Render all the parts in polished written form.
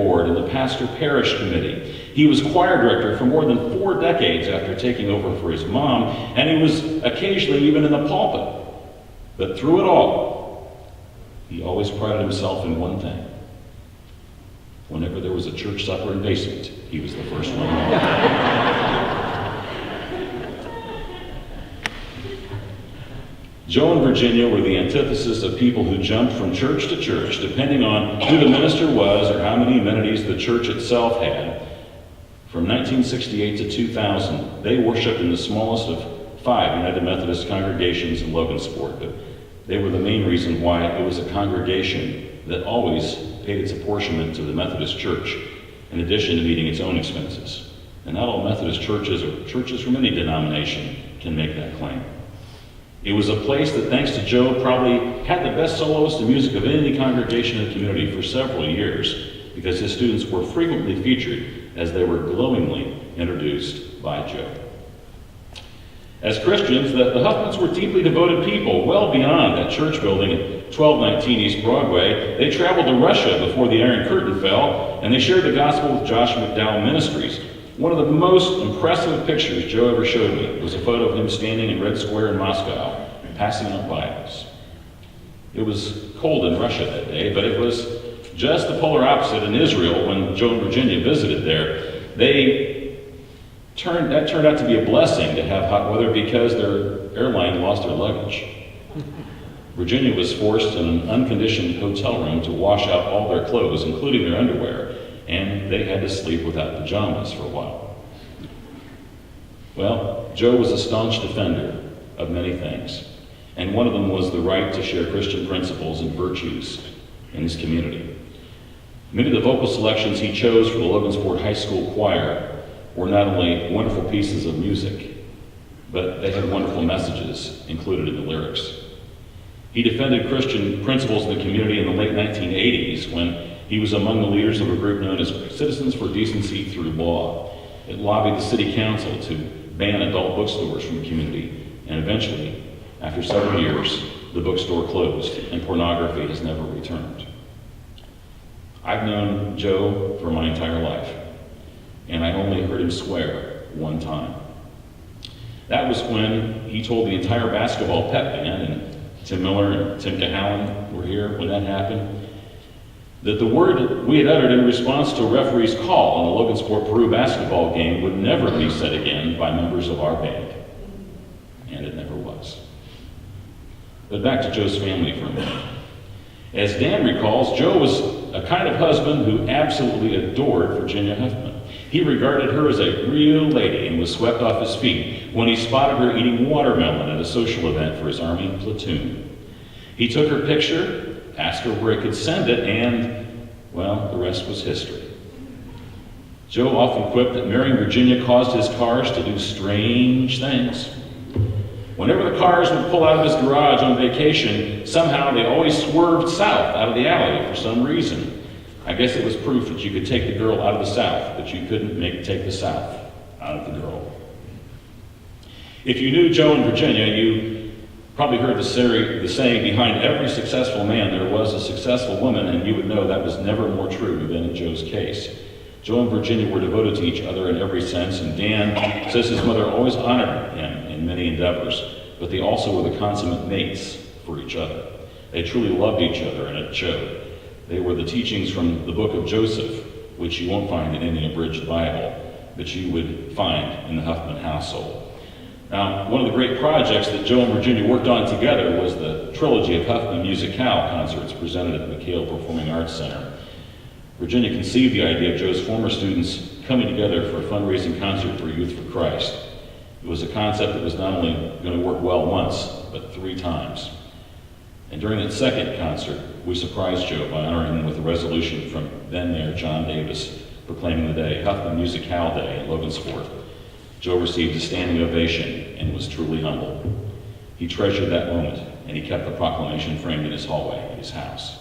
board and the pastor parish committee. He was choir director for more than 4 decades after taking over for his mom, and he was occasionally even in the pulpit. But through it all, he always prided himself in one thing. Whenever there was a church supper in basement, he was the first one there. Joe and Virginia were the antithesis of people who jumped from church to church, depending on who the minister was or how many amenities the church itself had. From 1968 to 2000, they worshiped in the smallest of 5 United Methodist congregations in Logansport, but they were the main reason why it was a congregation that always paid its apportionment to the Methodist Church, in addition to meeting its own expenses. And not all Methodist churches or churches from any denomination can make that claim. It was a place that, thanks to Joe, probably had the best soloist in music of any congregation in the community for several years, because his students were frequently featured as they were glowingly introduced by Joe. As Christians, the Huffmans were deeply devoted people, well beyond that church building at 1219 East Broadway. They traveled to Russia before the Iron Curtain fell, and they shared the gospel with Josh McDowell Ministries. One of the most impressive pictures Joe ever showed me was a photo of him standing in Red Square in Moscow, passing out Bibles. It was cold in Russia that day, but it was just the polar opposite in Israel when Joe and Virginia visited there. That turned out to be a blessing to have hot weather because their airline lost their luggage. Virginia was forced in an unconditioned hotel room to wash out all their clothes, including their underwear, and they had to sleep without pajamas for a while. Well, Joe was a staunch defender of many things, and one of them was the right to share Christian principles and virtues in his community. Many of the vocal selections he chose for the Logansport High School choir were not only wonderful pieces of music, but they had wonderful messages included in the lyrics. He defended Christian principles in the community in the late 1980s when he was among the leaders of a group known as Citizens for Decency Through Law. It lobbied the city council to ban adult bookstores from the community, and eventually, after several years, the bookstore closed and pornography has never returned. I've known Joe for my entire life, and I only heard him swear one time. That was when he told the entire basketball pep band, and Tim Miller and Tim Cahallen were here when that happened, that the word we had uttered in response to a referee's call on the Logansport Peru basketball game would never be said again by members of our band. And it never was. But back to Joe's family for a minute. As Dan recalls, Joe was a kind of husband who absolutely adored Virginia Huffman. He regarded her as a real lady and was swept off his feet when he spotted her eating watermelon at a social event for his Army platoon. He took her picture, asked her where he could send it, and, well, the rest was history. Joe often quipped that marrying Virginia caused his cars to do strange things. Whenever the cars would pull out of his garage on vacation, somehow they always swerved south out of the alley for some reason. I guess it was proof that you could take the girl out of the south, but you couldn't take the south out of the girl. If you knew Joe and Virginia, you probably heard the saying, behind every successful man there was a successful woman, and you would know that was never more true than in Joe's case. Joe and Virginia were devoted to each other in every sense, and Dan says his mother always honored him in many endeavors, but they also were the consummate mates for each other. They truly loved each other, and it showed. They were the teachings from the book of Joseph, which you won't find in any abridged Bible, but you would find in the Huffman household. Now, one of the great projects that Joe and Virginia worked on together was the trilogy of Huffman Musicale concerts presented at the McHale Performing Arts Center. Virginia conceived the idea of Joe's former students coming together for a fundraising concert for Youth for Christ. It was a concept that was not only going to work well once, but 3 times. And during that second concert, we surprised Joe by honoring him with a resolution from then Mayor John Davis proclaiming the day Huffman Musicale Day in Logansport. Joe received a standing ovation and was truly humbled. He treasured that moment, and he kept the proclamation framed in his hallway at his house.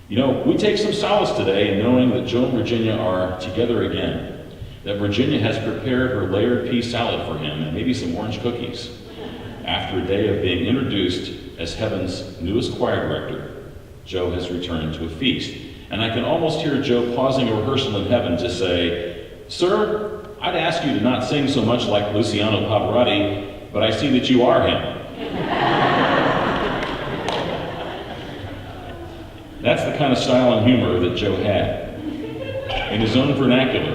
You know, we take some solace today in knowing that Joe and Virginia are together again, that Virginia has prepared her layered pea salad for him and maybe some orange cookies. After a day of being introduced as Heaven's newest choir director, Joe has returned to a feast. And I can almost hear Joe pausing a rehearsal in heaven to say, "Sir, I'd ask you to not sing so much like Luciano Pavarotti, but I see that you are him." That's the kind of style and humor that Joe had. In his own vernacular,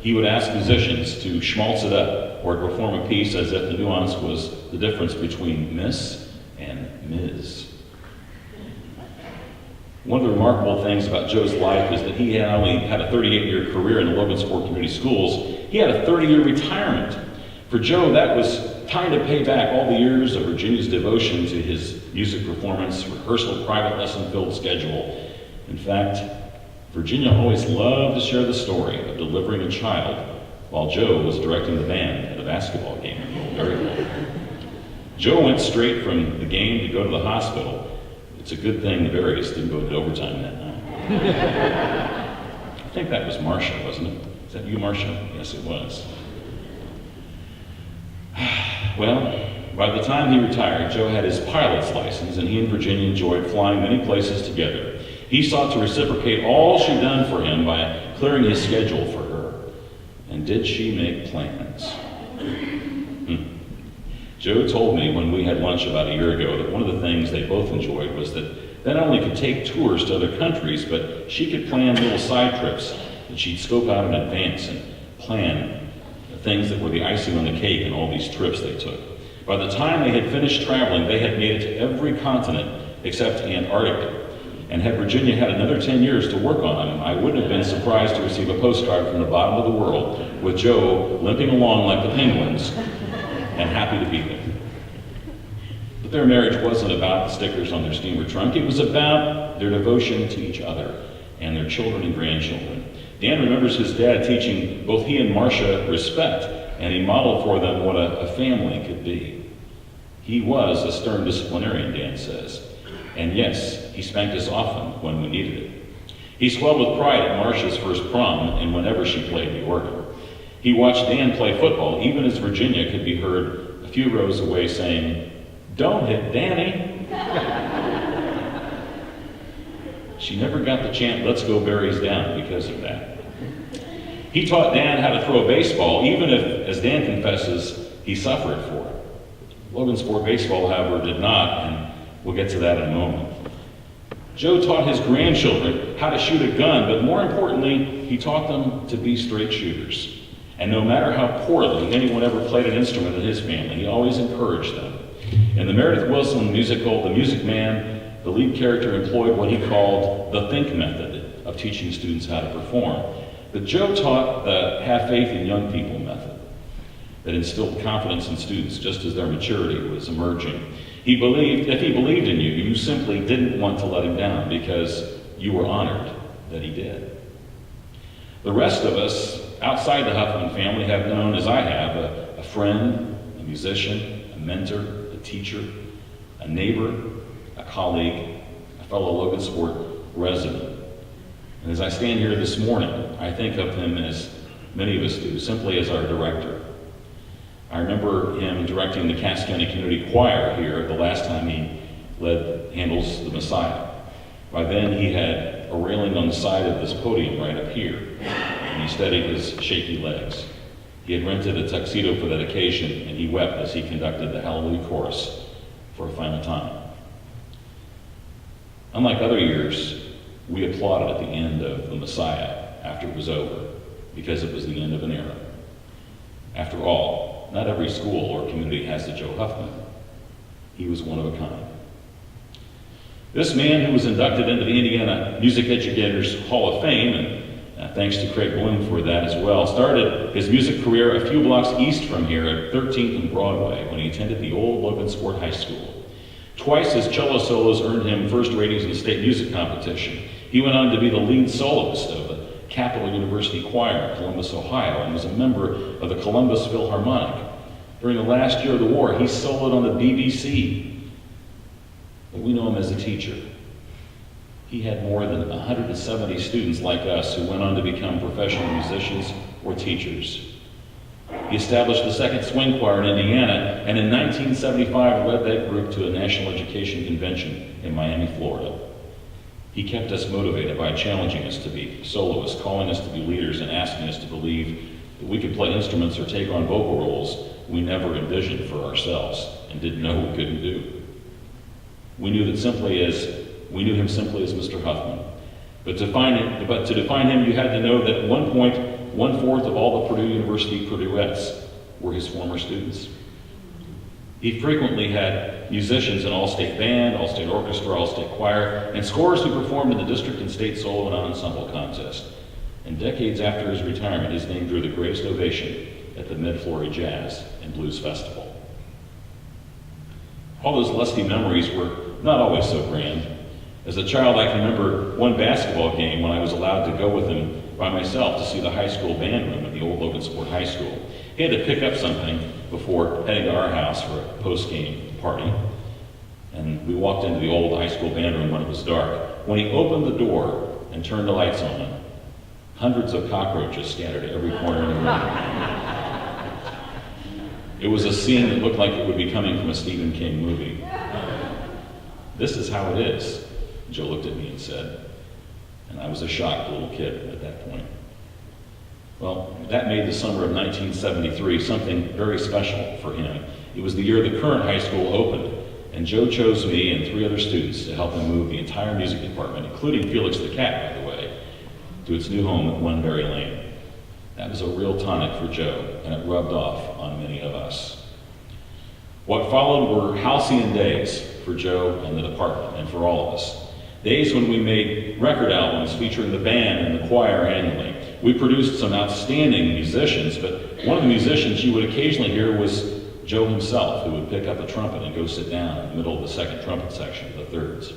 he would ask musicians to schmaltz it up or to perform a piece as if the nuance was the difference between Miss and Ms. One of the remarkable things about Joe's life is that he not only had a 38-year career in the Logansport Community Schools, he had a 30-year retirement. For Joe, that was time to pay back all the years of Virginia's devotion to his music performance, rehearsal, private lesson-filled schedule. In fact, Virginia always loved to share the story of delivering a child while Joe was directing the band at a basketball game. Very well. Joe went straight from the game to go to the hospital. It's a good thing the Berries didn't go to overtime that night. I think that was Marcia, wasn't it? Is that you, Marcia? Yes, it was. Well, by the time he retired, Joe had his pilot's license, and he and Virginia enjoyed flying many places together. He sought to reciprocate all she'd done for him by clearing his schedule for her. And did she make plans? Joe told me when we had lunch about a year ago that one of the things they both enjoyed was that they not only could take tours to other countries, but she could plan little side trips that she'd scope out in advance and plan the things that were the icing on the cake in all these trips they took. By the time they had finished traveling, they had made it to every continent except Antarctica. And had Virginia had another 10 years to work on them, I wouldn't have been surprised to receive a postcard from the bottom of the world with Joe limping along like the penguins and happy to be there. But their marriage wasn't about the stickers on their steamer trunk. It was about their devotion to each other and their children and grandchildren. Dan remembers his dad teaching both he and Marcia respect, and he modeled for them what a family could be. He was a stern disciplinarian, Dan says. And yes, he spanked us often when we needed it. He swelled with pride at Marcia's first prom and whenever she played the organ. He watched Dan play football, even as Virginia could be heard a few rows away saying, "Don't hit Danny." She never got the chant, "Let's go Berries down," because of that. He taught Dan how to throw a baseball, even if, as Dan confesses, he suffered for it. Logansport baseball, however, did not, and we'll get to that in a moment. Joe taught his grandchildren how to shoot a gun, but more importantly, he taught them to be straight shooters. And no matter how poorly anyone ever played an instrument in his family, he always encouraged them. In the Meredith Willson musical, The Music Man, the lead character employed what he called the think method of teaching students how to perform. But Joe taught the have faith in young people method that instilled confidence in students just as their maturity was emerging. He believed, if he believed in you, you simply didn't want to let him down because you were honored that he did. The rest of us outside the Huffman family have known, as I have, a friend, a musician, a mentor, a teacher, a neighbor, a colleague, a fellow Logansport resident. And as I stand here this morning, I think of him as many of us do, simply as our director. I remember him directing the Cass County Community Choir here the last time he led Handel's The Messiah. By then he had a railing on the side of this podium right up here, and he steadied his shaky legs. He had rented a tuxedo for that occasion, and he wept as he conducted the Hallelujah Chorus for a final time. Unlike other years, we applauded at the end of The Messiah after it was over, because it was the end of an era. After all, not every school or community has a Joe Huffman. He was one of a kind. This man, who was inducted into the Indiana Music Educators Hall of Fame, and thanks to Craig Bloom for that as well, started his music career a few blocks east from here at 13th and Broadway when he attended the old Logansport High School. Twice his cello solos earned him first ratings in the state music competition. He went on to be the lead soloist of the Capital University Choir in Columbus, Ohio, and was a member of the Columbus Philharmonic. During the last year of the war, he soloed on the BBC. But we know him as a teacher. He had more than 170 students like us who went on to become professional musicians or teachers. He established the Second Swing Choir in Indiana, and in 1975 led that group to a national education convention in Miami, Florida. He kept us motivated by challenging us to be soloists, calling us to be leaders, and asking us to believe that we could play instruments or take on vocal roles we never envisioned for ourselves and didn't know we couldn't do. We knew him simply as Mr. Huffman. But to define him, you had to know that at one point, 1/4 of all the Purdue University Purduettes were his former students. He frequently had musicians in all-state band, all-state orchestra, all-state choir, and scores who performed in the district and state solo and ensemble contest. And decades after his retirement, his name drew the greatest ovation at the Mid-Florida Jazz and Blues Festival. All those lusty memories were not always so grand. As a child, I can remember one basketball game when I was allowed to go with him by myself to see the high school band room at the old Logansport High School. He had to pick up something before heading to our house for a post-game party. And we walked into the old high school band room when it was dark. When he opened the door and turned the lights on, hundreds of cockroaches scattered to every corner of the room. It was a scene that looked like it would be coming from a Stephen King movie. "This is how it is," Joe looked at me and said, and I was a shocked little kid at that point. Well, that made the summer of 1973 something very special for him. It was the year the current high school opened, and Joe chose me and 3 other students to help him move the entire music department, including Felix the cat, by the way, to its new home at Oneberry Lane. That was a real tonic for Joe, and it rubbed off on many of us. What followed were halcyon days for Joe and the department, and for all of us. Days when we made record albums featuring the band and the choir annually. We produced some outstanding musicians, but one of the musicians you would occasionally hear was Joe himself, who would pick up a trumpet and go sit down in the middle of the second trumpet section of the thirds.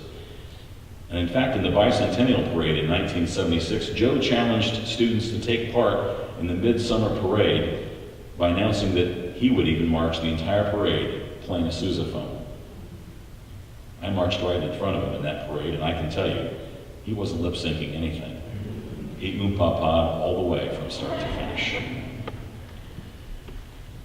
And in fact, in the Bicentennial Parade in 1976, Joe challenged students to take part in the Midsummer Parade by announcing that he would even march the entire parade playing a sousaphone. I marched right in front of him in that parade, and I can tell you, he wasn't lip-syncing anything. Eat Moon Papa all the way from start to finish.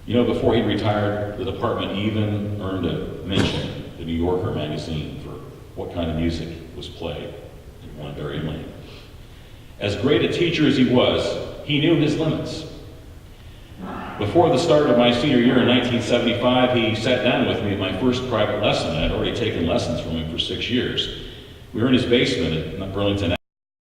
You know, before he retired, the department even earned a mention in the New Yorker magazine for what kind of music was played at Oneberry Lane. As great a teacher as he was, he knew his limits. Before the start of my senior year in 1975, he sat down with me at my first private lesson. I had already taken lessons from him for 6 years. We were in his basement at Burlington